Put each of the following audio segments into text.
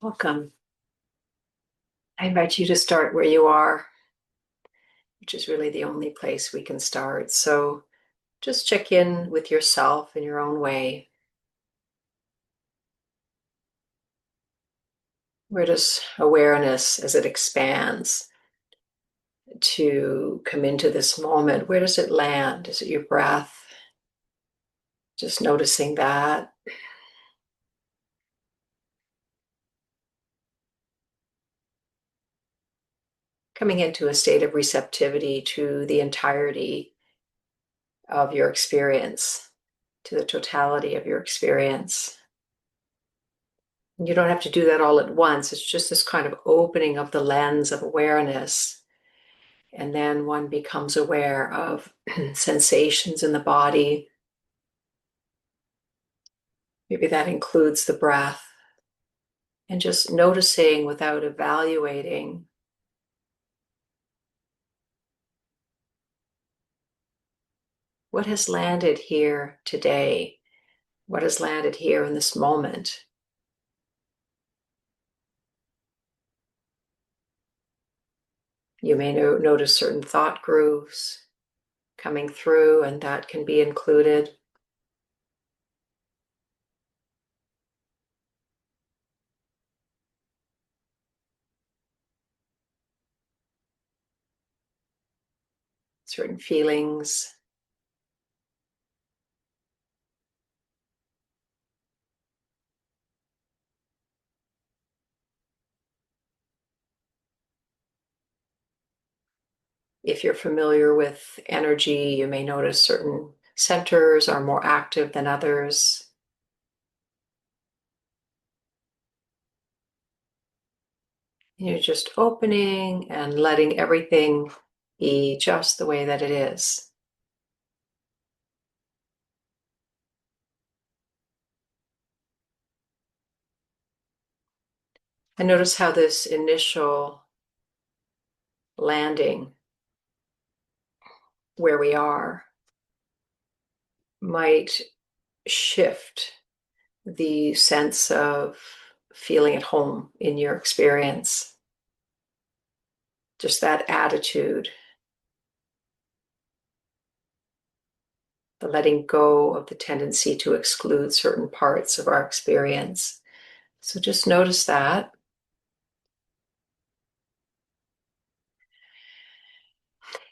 Welcome. I invite you to start where you are, which is really the only place we can start. So just check in with yourself in your own way. Where does awareness, as it expands to come into this moment, where does it land? Is it your breath? Just noticing that. Coming into a state of receptivity to the entirety of your experience, to the totality of your experience. You don't have to do that all at once. It's just this kind of opening of the lens of awareness. And then one becomes aware of sensations in the body. Maybe that includes the breath. And just noticing without evaluating. What has landed here today? What has landed here in this moment? You may notice certain thought grooves coming through, and that can be included. Certain feelings. If you're familiar with energy, you may notice certain centers are more active than others. You're just opening and letting everything be just the way that it is. And notice how this initial landing where we are might shift the sense of feeling at home in your experience. Just that attitude, the letting go of the tendency to exclude certain parts of our experience. So just notice that.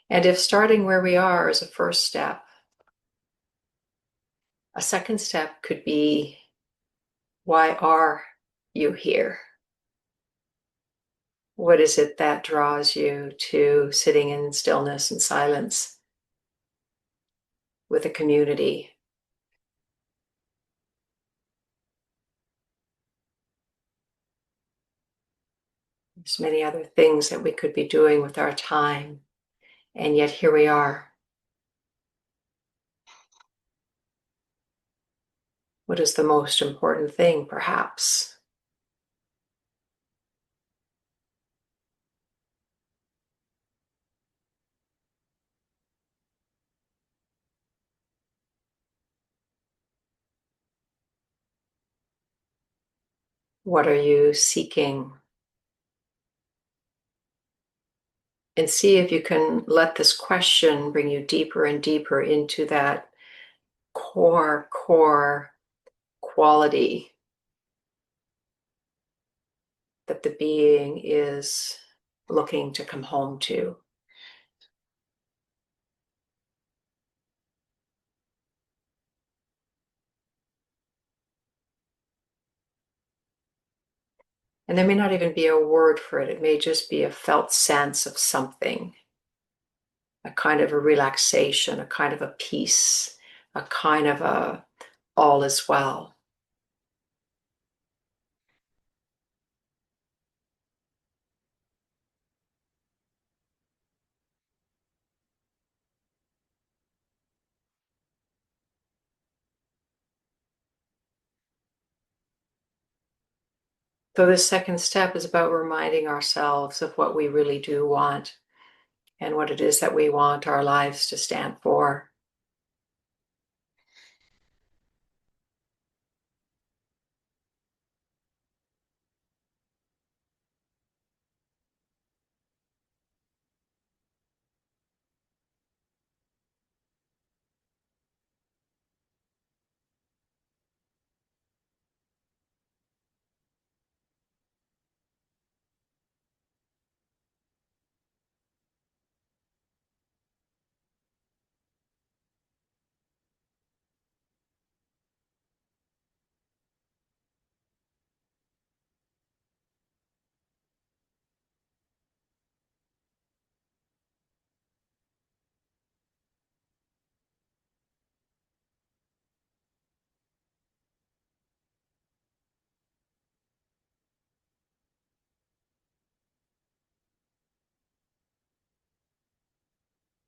And if starting where we are is a first step, a second step could be, why are you here? What is it that draws you to sitting in stillness and silence with a community? There's many other things that we could be doing with our time, and yet here we are. What is the most important thing, perhaps? What are you seeking? And see if you can let this question bring you deeper and deeper into that core quality that the being is looking to come home to. And there may not even be a word for it. It may just be a felt sense of something, a kind of a relaxation, a kind of a peace, a kind of a all is well. So this second step is about reminding ourselves of what we really do want and what it is that we want our lives to stand for.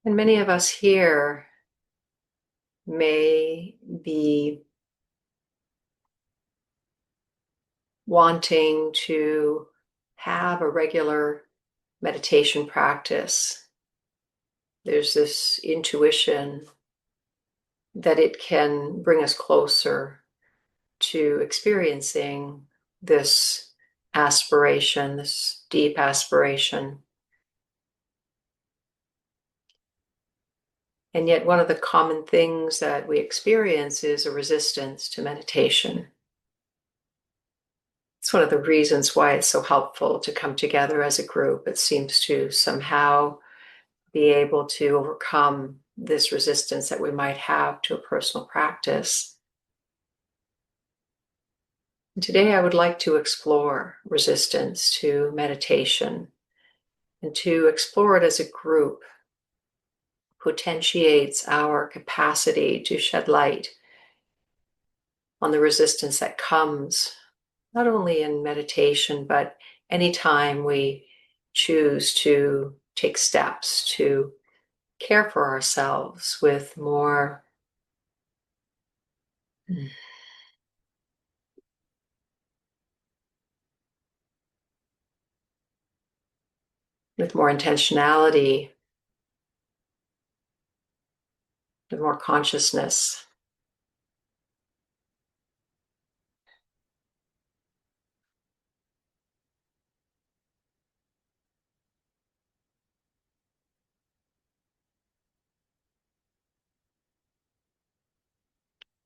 And many of us here may be wanting to have a regular meditation practice. There's this intuition that it can bring us closer to experiencing this aspiration, this deep aspiration. And yet, one of the common things that we experience is a resistance to meditation. It's one of the reasons why it's so helpful to come together as a group. It seems to somehow be able to overcome this resistance that we might have to a personal practice. And today, I would like to explore resistance to meditation and to explore it as a group potentiates our capacity to shed light on the resistance that comes not only in meditation, but anytime we choose to take steps to care for ourselves with more intentionality, with more consciousness.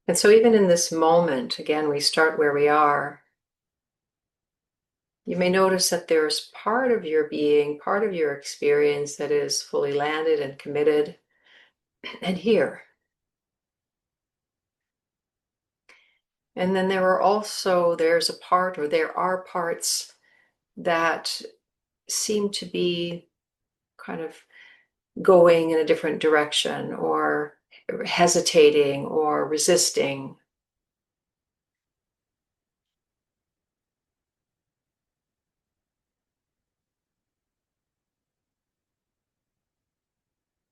And so even in this moment, again, we start where we are. You may notice that there's part of your being, part of your experience that is fully landed and committed and here. And then there's a part, or there are parts that seem to be kind of going in a different direction or hesitating or resisting.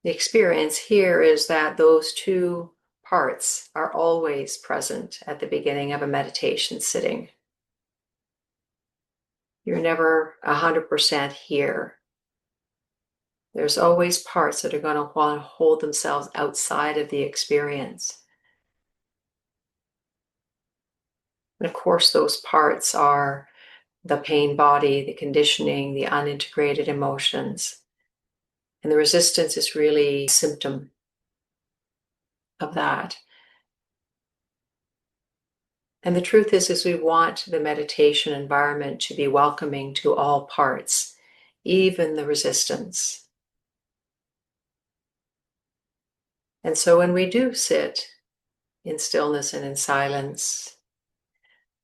The experience here is that those two parts are always present at the beginning of a meditation sitting. You're never 100% here. There's always parts that are going to want to hold themselves outside of the experience. And of course, those parts are the pain body, the conditioning, the unintegrated emotions. And the resistance is really a symptom of that. And the truth is we want the meditation environment to be welcoming to all parts, even the resistance. And so when we do sit in stillness and in silence,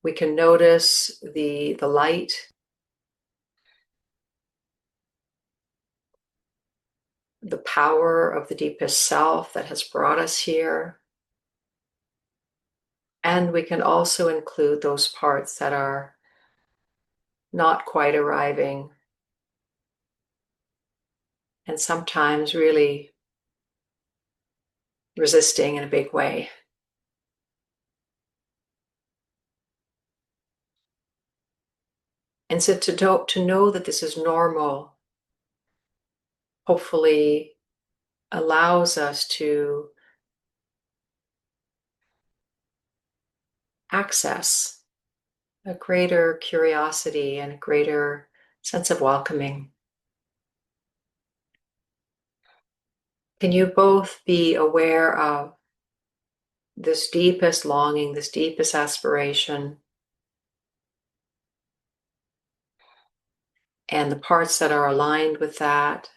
we can notice the light, the power of the deepest self that has brought us here. And we can also include those parts that are not quite arriving and sometimes really resisting in a big way. And so to know that this is normal hopefully allows us to access a greater curiosity and a greater sense of welcoming. Can you both be aware of this deepest longing, this deepest aspiration, and the parts that are aligned with that,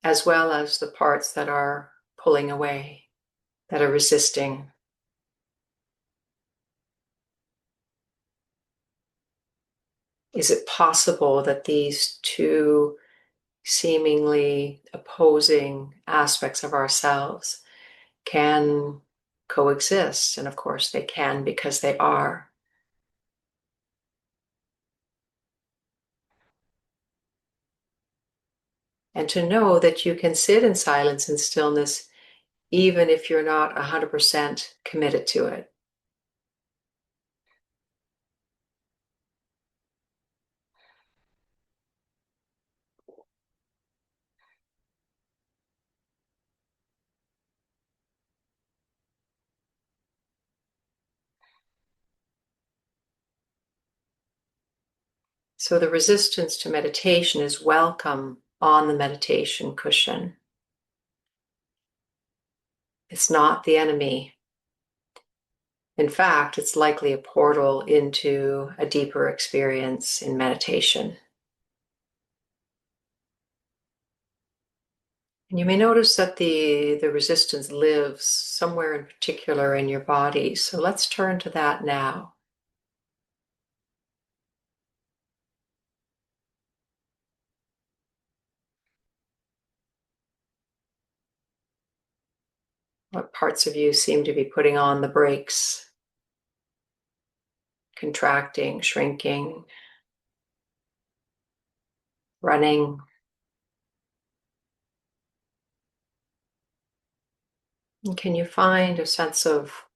as well as the parts that are pulling away, that are resisting? Is it possible that these two seemingly opposing aspects of ourselves can coexist? And of course they can, because they are. and to know that you can sit in silence and stillness even if you're not 100% committed to it. So the resistance to meditation is welcome on the meditation cushion. It's not the enemy. In fact, it's likely a portal into a deeper experience in meditation. And you may notice that the resistance lives somewhere in particular in your body. So let's turn to that now. What parts of you seem to be putting on the brakes, contracting, shrinking, running? And can you find a sense of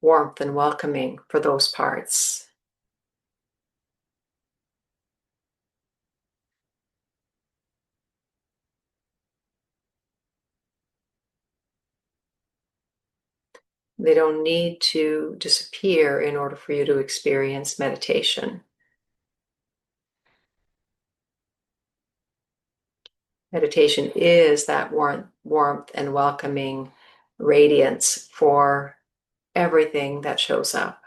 warmth and welcoming for those parts? They don't need to disappear in order for you to experience meditation. Meditation is that warmth and welcoming radiance for everything that shows up.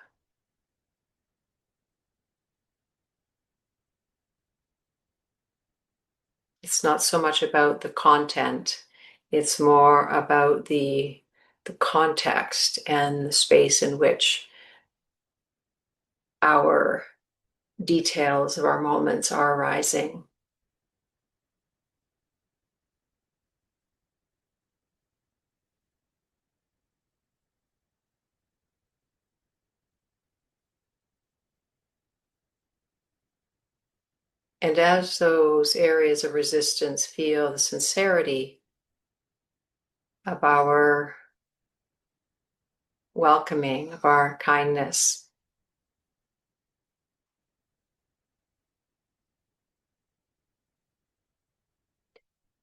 It's not so much about the content, it's more about the context and the space in which our details of our moments are arising. And as those areas of resistance feel the sincerity of our welcoming, of our kindness,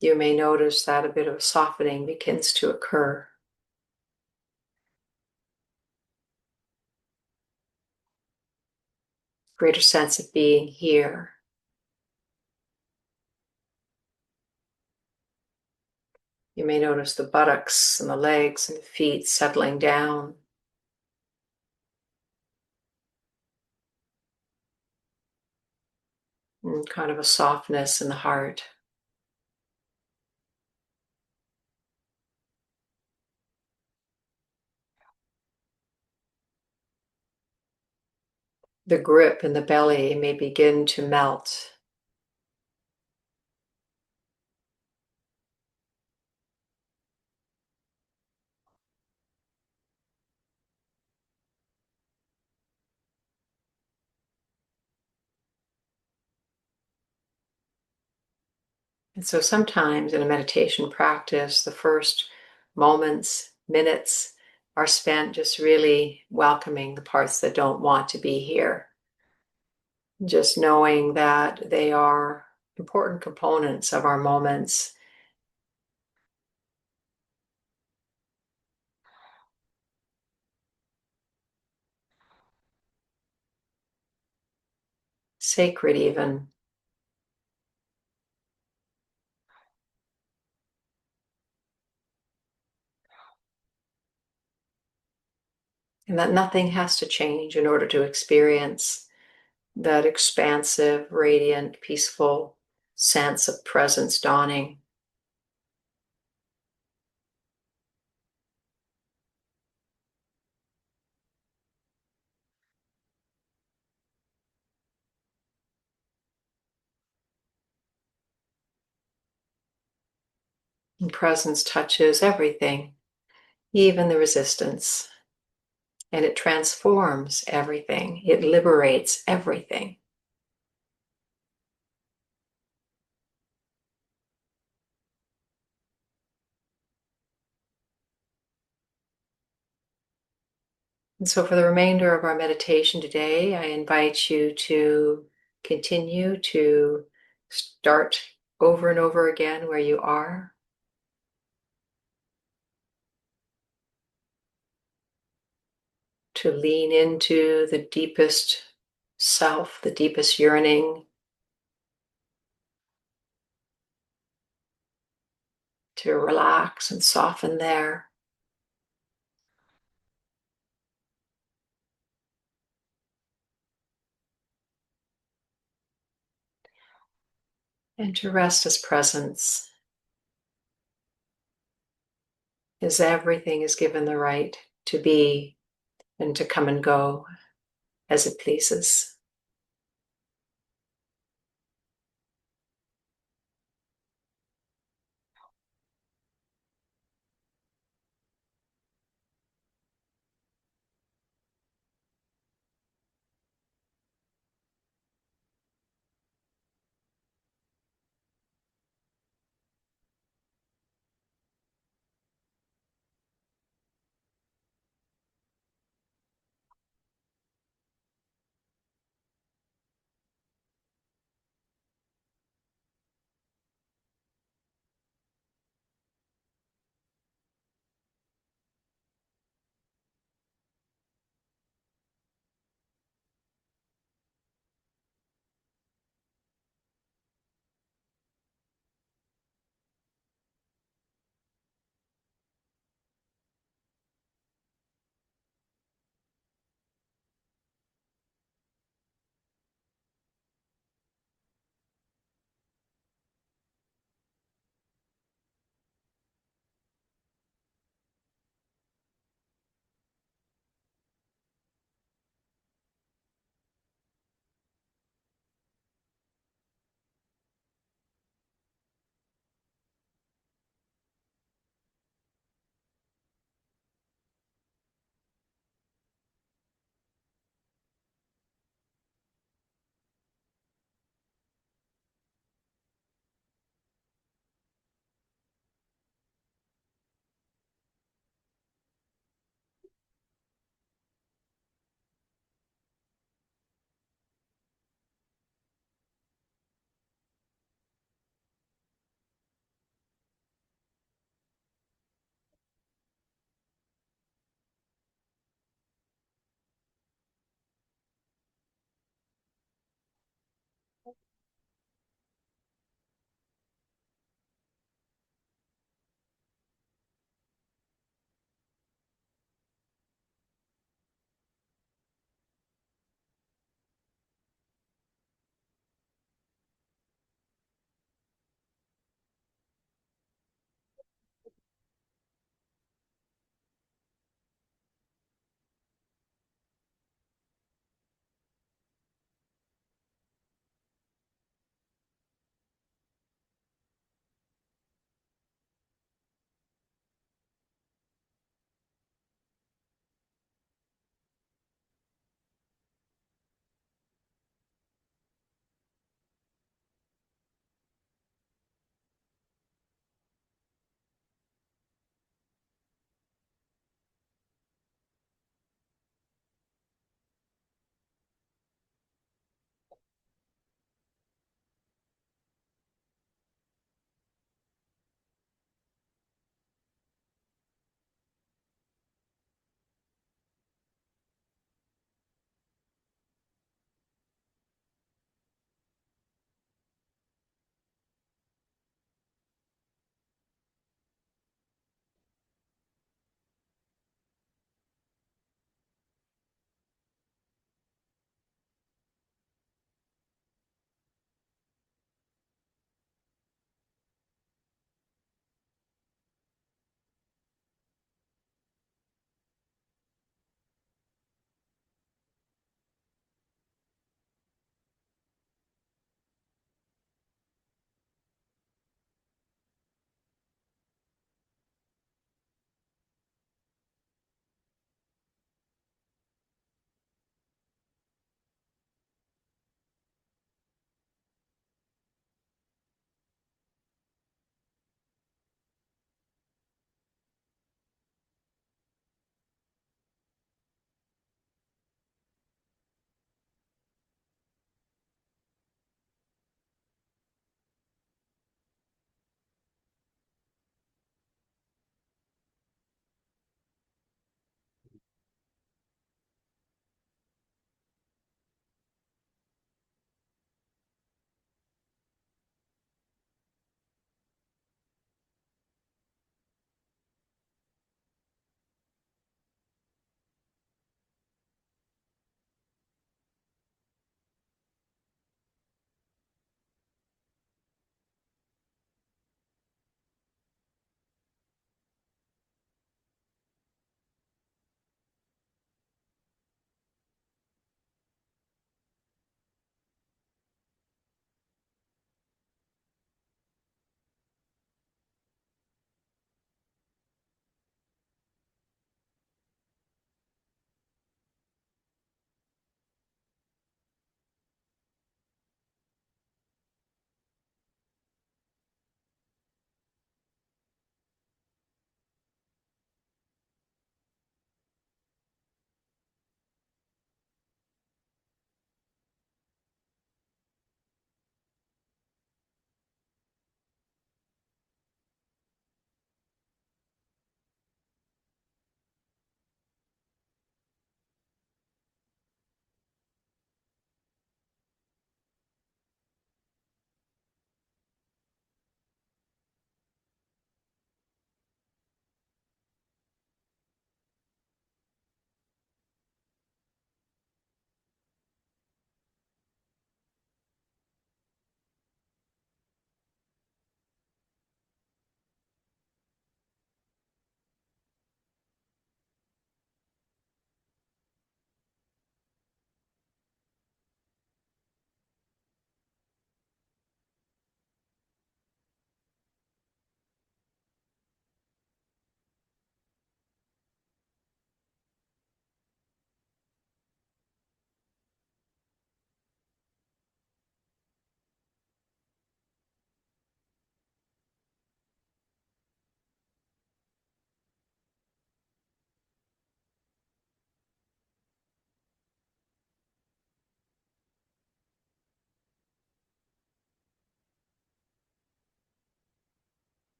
you may notice that a bit of softening begins to occur. Greater sense of being here. You may notice the buttocks and the legs and the feet settling down. And kind of a softness in the heart. The grip in the belly may begin to melt. And so sometimes in a meditation practice, the first moments, minutes are spent just really welcoming the parts that don't want to be here. Just knowing that they are important components of our moments. Sacred even. And that nothing has to change in order to experience that expansive, radiant, peaceful sense of presence dawning. And presence touches everything, even the resistance. And it transforms everything. It liberates everything. And so, for the remainder of our meditation today, I invite you to continue to start over and over again where you are. To lean into the deepest self, the deepest yearning, to relax and soften there. And to rest as presence, as everything is given the right to be and to come and go as it pleases.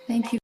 Thank you